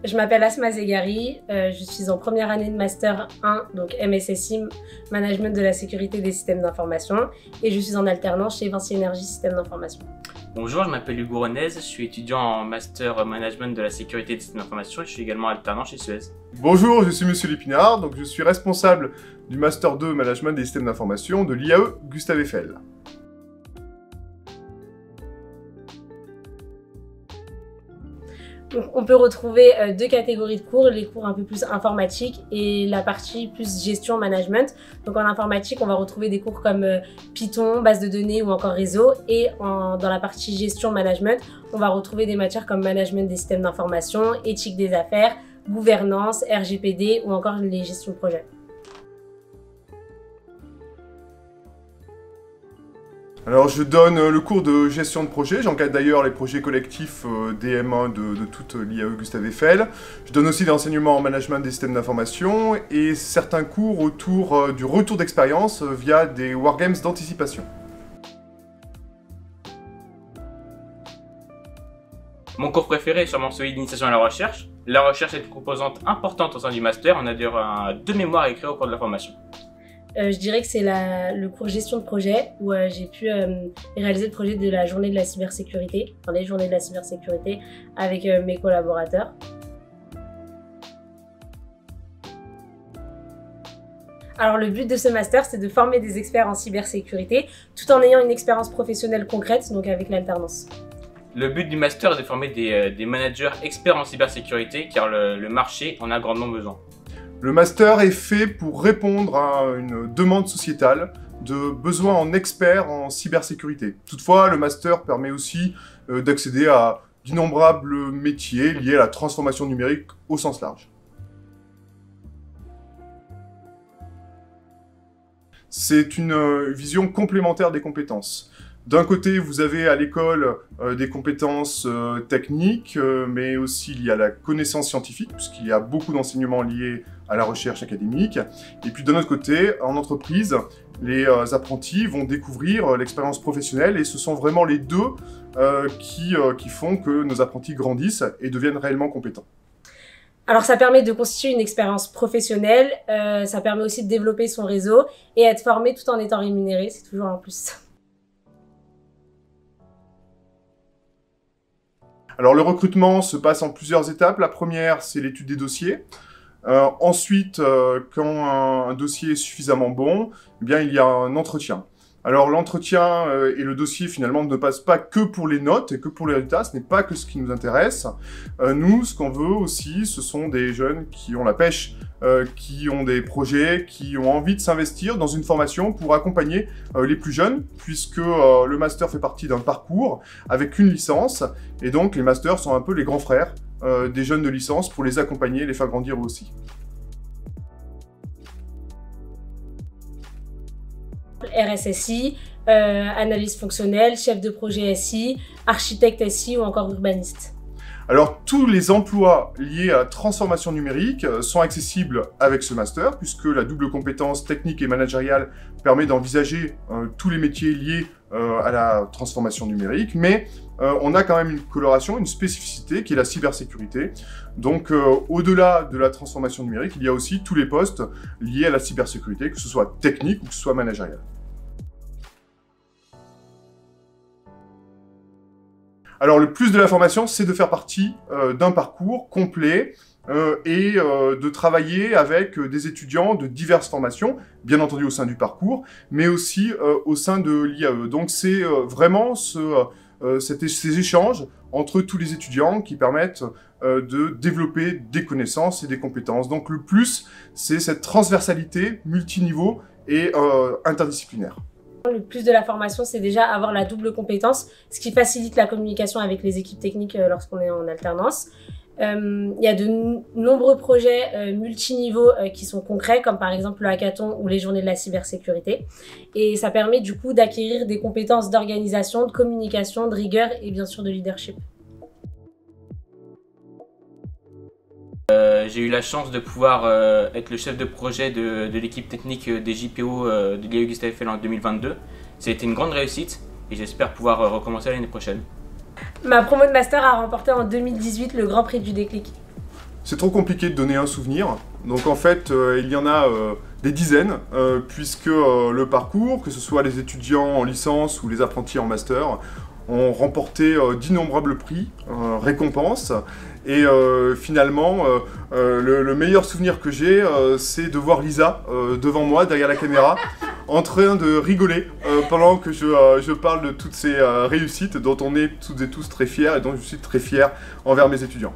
Je m'appelle Asma Zegari, je suis en première année de Master 1, donc MSSI, Management de la sécurité des systèmes d'information, et je suis en alternance chez Vinci Énergie Systèmes d'information. Bonjour, je m'appelle Hugo Renez, je suis étudiant en Master Management de la sécurité des systèmes d'information et je suis également alternant chez Suez. Bonjour, je suis Monsieur Lépinard, donc je suis responsable du Master 2 Management des systèmes d'information de l'IAE Gustave Eiffel. On peut retrouver deux catégories de cours, les cours un peu plus informatiques et la partie plus gestion management. Donc en informatique, on va retrouver des cours comme Python, base de données ou encore réseau. Et dans la partie gestion management, on va retrouver des matières comme management des systèmes d'information, éthique des affaires, gouvernance, RGPD ou encore les gestions de projet. Alors je donne le cours de gestion de projet, j'encadre d'ailleurs les projets collectifs DM1 de toute l'IAE Gustave Eiffel. Je donne aussi des enseignements en management des systèmes d'information et certains cours autour du retour d'expérience via des wargames d'anticipation. Mon cours préféré est sûrement celui d'initiation à la recherche. La recherche est une composante importante au sein du master, on a d'ailleurs 2 mémoires à écrire au cours de la formation. Je dirais que c'est le cours gestion de projet où j'ai pu réaliser le projet de la journée de la cybersécurité, enfin les journées de la cybersécurité avec mes collaborateurs. Alors le but de ce master, c'est de former des experts en cybersécurité tout en ayant une expérience professionnelle concrète, donc avec l'alternance. Le but du master est de former des managers experts en cybersécurité car le marché en a grandement besoin. Le master est fait pour répondre à une demande sociétale de besoin en experts en cybersécurité. Toutefois, le master permet aussi d'accéder à d'innombrables métiers liés à la transformation numérique au sens large. C'est une vision complémentaire des compétences. D'un côté, vous avez à l'école des compétences techniques, mais aussi liées à la connaissance scientifique, puisqu'il y a beaucoup d'enseignements liés à la recherche académique. Et puis d'un autre côté, en entreprise, les apprentis vont découvrir l'expérience professionnelle, et ce sont vraiment les deux qui font que nos apprentis grandissent et deviennent réellement compétents. Alors ça permet de constituer une expérience professionnelle, ça permet aussi de développer son réseau et être formé tout en étant rémunéré, c'est toujours un plus. Alors le recrutement se passe en plusieurs étapes. La première, c'est l'étude des dossiers. Ensuite, quand un dossier est suffisamment bon, eh bien, il y a un entretien. Alors l'entretien et le dossier finalement ne passent pas que pour les notes et que pour les résultats, ce n'est pas que ce qui nous intéresse. Nous, ce qu'on veut aussi, ce sont des jeunes qui ont la pêche, qui ont des projets, qui ont envie de s'investir dans une formation pour accompagner les plus jeunes, puisque le master fait partie d'un parcours avec une licence, et donc les masters sont un peu les grands frères des jeunes de licence pour les accompagner et les faire grandir aussi. RSSI, analyse fonctionnelle, chef de projet SI, architecte SI ou encore urbaniste. Alors, tous les emplois liés à la transformation numérique sont accessibles avec ce master, puisque la double compétence technique et managériale permet d'envisager tous les métiers liés à la transformation numérique, mais on a quand même une coloration, une spécificité qui est la cybersécurité. Donc, au-delà de la transformation numérique, il y a aussi tous les postes liés à la cybersécurité, que ce soit technique ou que ce soit managérial. Alors le plus de la formation, c'est de faire partie d'un parcours complet et de travailler avec des étudiants de diverses formations, bien entendu au sein du parcours, mais aussi au sein de l'IAE. Donc c'est vraiment ces échanges entre tous les étudiants qui permettent de développer des connaissances et des compétences. Donc le plus, c'est cette transversalité multiniveau et interdisciplaire. Le plus de la formation, c'est déjà avoir la double compétence, ce qui facilite la communication avec les équipes techniques lorsqu'on est en alternance. Il y a de nombreux projets multiniveaux qui sont concrets, comme par exemple le hackathon ou les journées de la cybersécurité. Et ça permet du coup d'acquérir des compétences d'organisation, de communication, de rigueur et bien sûr de leadership. J'ai eu la chance de pouvoir être le chef de projet de l'équipe technique des JPO de l'IAE Gustave Eiffel en 2022. Ça a été une grande réussite et j'espère pouvoir recommencer l'année prochaine. Ma promo de master a remporté en 2018 le Grand Prix du déclic. C'est trop compliqué de donner un souvenir, donc en fait il y en a des dizaines, puisque le parcours, que ce soit les étudiants en licence ou les apprentis en master, ont remporté d'innombrables prix, récompenses, et finalement le meilleur souvenir que j'ai, c'est de voir Lisa devant moi, derrière la caméra, en train de rigoler pendant que je parle de toutes ces réussites dont on est toutes et tous très fiers et dont je suis très fier envers mes étudiants.